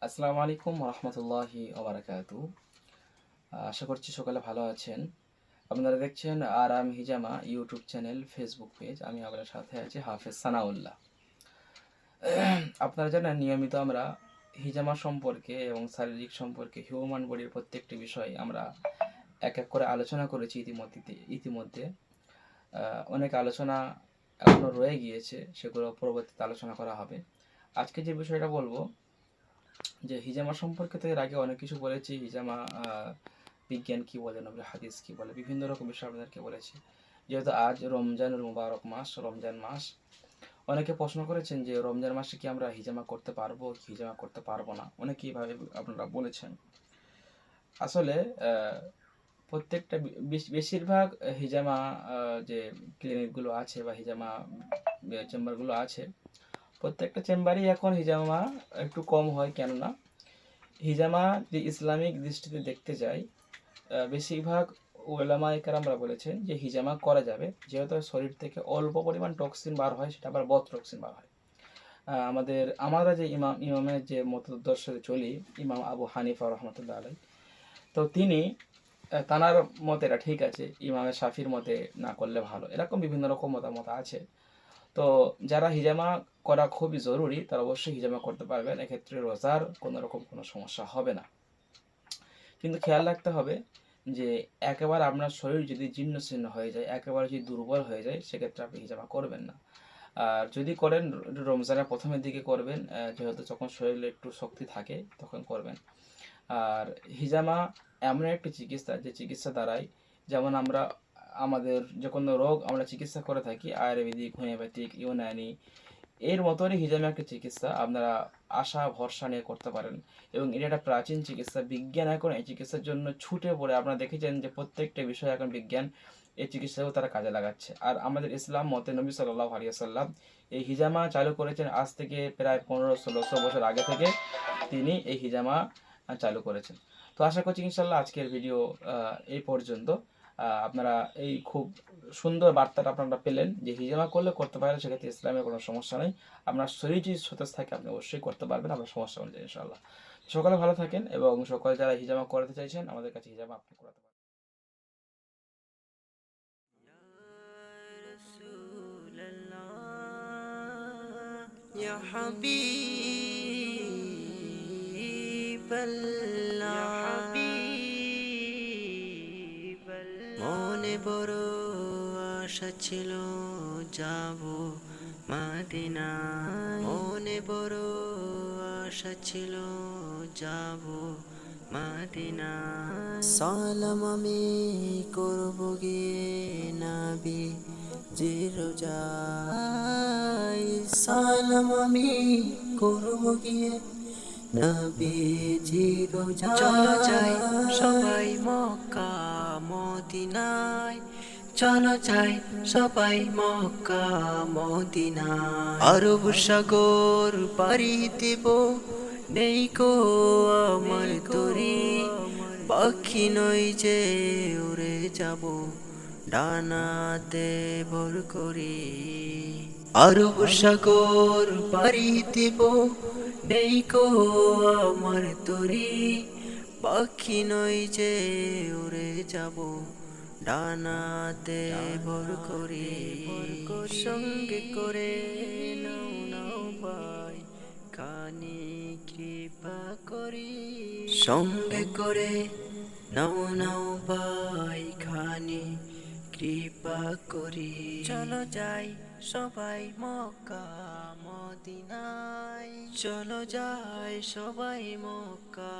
আসসালামু আলাইকুম রহমতুল্লাহি ওবারাকাতু। আশা করছি সকালে ভালো আছেন। আপনারা দেখছেন আরাম হিজামা ইউটিউব চ্যানেল, ফেসবুক পেজ। আমি আপনার সাথে আছি হাফেজ সানাউল্লাহ। আপনারা জানেন নিয়মিত আমরা হিজামা সম্পর্কে এবং শারীরিক সম্পর্কে হিউম্যান বডির প্রত্যেকটি বিষয় আমরা এক এক করে আলোচনা করেছি ইতিমধ্যে। অনেক আলোচনা এখনও রয়ে গিয়েছে, সেগুলো পরবর্তীতে আলোচনা করা হবে। আজকে যে বিষয়টা বলবো যে হিজামা সম্পর্কে তো এর আগে অনেক কিছু বলেছি। হিজামা বিজ্ঞান কি বলে, নবী হাদিস কি বলে, বিভিন্ন রকম বিষয় আপনাদেরকে বলেছি। যেহেতু আজ রমজানুল মুবারক মাস, রমজান মাস, অনেকে প্রশ্ন করেছেন যে রমজান মাসে কি আমরা হিজামা করতে পারবো কি হিজামা করতে পারবো না, অনেকেই ভাবে আপনারা বলেছেন। আসলে প্রত্যেকটা বেশিরভাগ হিজামা যে ক্লিনিকগুলো আছে বা হিজামা চেম্বারগুলো আছে, প্রত্যেকটা চেম্বারই এখন হিজামা একটু কম হয়। কেননা হিজামা যে ইসলামিক দৃষ্টিতে দেখতে যাই, বেশিরভাগ ওলামায়ে কেরামরা বলেছেন যে হিজামা করা যাবে, যেহেতু শরীর থেকে অল্প পরিমাণ টক্সিন বার হয়, সেটা আবার বদ টক্সিন বার হয়। আমরা যে ইমামের যে মতাদর্শে চলি, ইমাম আবু হানিফা রহমতুল্লাহ আলাই, তো তিনি তানার মতে এটা ঠিক আছে, ইমামের শাফির মতে না করলে ভালো, এরকম বিভিন্ন রকম মতামত আছে। তো যারা হিজামা করা খুবই জরুরি তারা অবশ্যই হিজামা করতে পারবেন, এক্ষেত্রে রোজার কোনো রকম কোনো সমস্যা হবে না। কিন্তু খেয়াল রাখতে হবে যে একেবারে আপনার শরীর যদি জীর্ণ শীর্ণ হয়ে যায়, একেবারে যদি দুর্বল হয়ে যায়, সেক্ষেত্রে আপনি হিজামা করবেন না। আর যদি করেন রমজানের প্রথমের দিকে করবেন, যেহেতু যখন শরীরে একটু শক্তি থাকে তখন করবেন। আর হিজামা এমন একটি চিকিৎসা, যে চিকিৎসা দ্বারাই, যেমন আমরা আমাদের যে কোনো রোগ আমরা চিকিৎসা করে থাকি আয়ুর্বেদিক, হোমিওপ্যাথিক, ইউনানি, এর মতনই হিজামা একটা চিকিৎসা আপনারা আশা ভরসা নিয়ে করতে পারেন। এবং এটা একটা প্রাচীন চিকিৎসা। বিজ্ঞান এখন এই চিকিৎসার জন্য ছুটে পড়ে, আপনারা দেখেছেন যে প্রত্যেকটা বিষয় এখন বিজ্ঞান এই চিকিৎসাও তারা কাজে লাগাচ্ছে। আর আমাদের ইসলাম মতে নবী সাল্লাল্লাহু আলাইহি ওয়াসাল্লাম এই হিজামা চালু করেছেন আজ থেকে প্রায় 1500-1600 বছর আগে থেকে তিনি এই হিজামা চালু করেছেন। তো আশা করছি ইনশাল্লাহ আজকের ভিডিও এই পর্যন্ত। আপনারা এই খুব সুন্দর বার্তাটা আপনারা পেলেন যে হিজামা করলে করতে পারেন, সেক্ষেত্রে ইসলামের কোনো সমস্যা নেই। আপনার শরীর যদি সতেজ থাকে আপনি অবশ্যই করতে পারবেন, আপনার সমস্যা অনুযায়ী ইনশাল্লাহ। সকালে ভালো থাকেন, এবং সকালে যারা হিজামা করাতে চাইছেন আমাদের কাছে হিজামা আপনি করাতে পারেন। يا حبيب الله মনে বড় আশা ছিল যাব মদিনা, মনে বড় আশা ছিল যাব মদিনা। সালাম আমি করব গিয়ে নবী জিরোজাই, সালাম আমি করব গিয়ে নবী জিরোজাই। চলো যাই সবাই মক্কা মদিনায়, চলো যাই সবাই মক্কা মদিনায়। আরব সাগর পাড়ি দেব, নেই কো আমার তরি, পাখি নই যে উড়ে যাব ডানাতে ভর করি। আরব সাগর পাড়ি দেব, নেই কো আমার তরি, পাখি নই যে উড়ে যাব ডানাতে ভর করি। সঙ্গে করে নাও নাও ভাই খানি কৃপা করি, সঙ্গে করে নাও নাও ভাই খানি কৃপা করি। চলো যাই সবাই মক্কা মদিনায়, চলো যাই সবাই মক্কা